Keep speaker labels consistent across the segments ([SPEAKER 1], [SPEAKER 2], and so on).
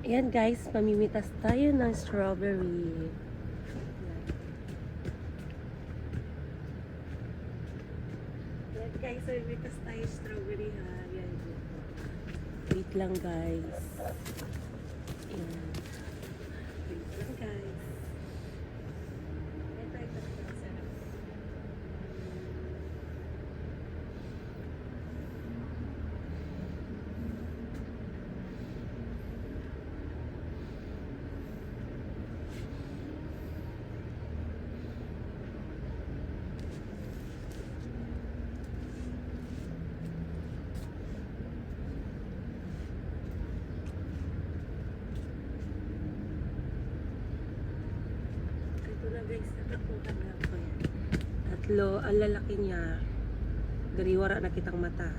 [SPEAKER 1] Ayan guys, mamimitas tayo ng strawberry. Ayan guys, mamimitas tayo strawberry ha. Ayan. Wait lang guys. Ayan. Wait lang guys. Ayan tayo kasi sarap. Ito na guys, nakakuha na ako yan. Tatlo, ang lalaki niya. Dariwara na kitang mata.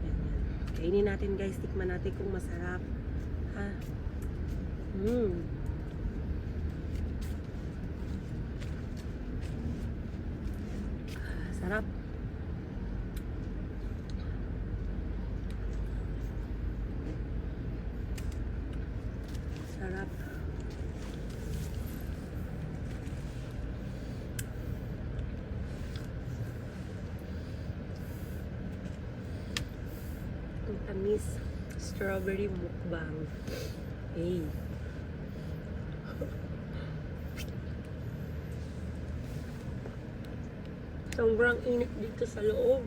[SPEAKER 1] Yan, yan. Kainin natin guys, tikman natin kung masarap. Ha? Sarap. Sarap. Ang tamis. Strawberry mukbang. Hey. Sobrang init dito sa loob.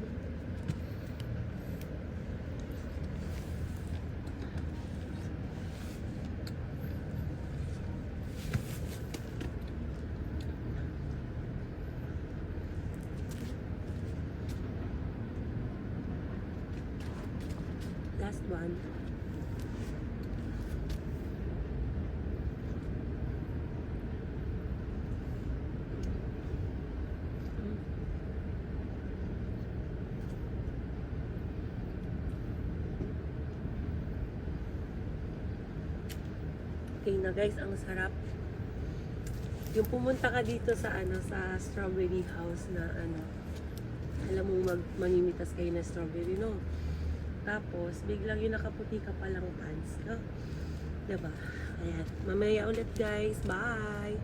[SPEAKER 1] Last one. Okay na guys, ang sarap. Yung pumunta ka dito sa sa strawberry house na alam mo mamimitas kayo na strawberry, no? Tapos biglang yung nakaputi ka palang pants, no? Diba? Ayan. Mamaya ulit guys. Bye!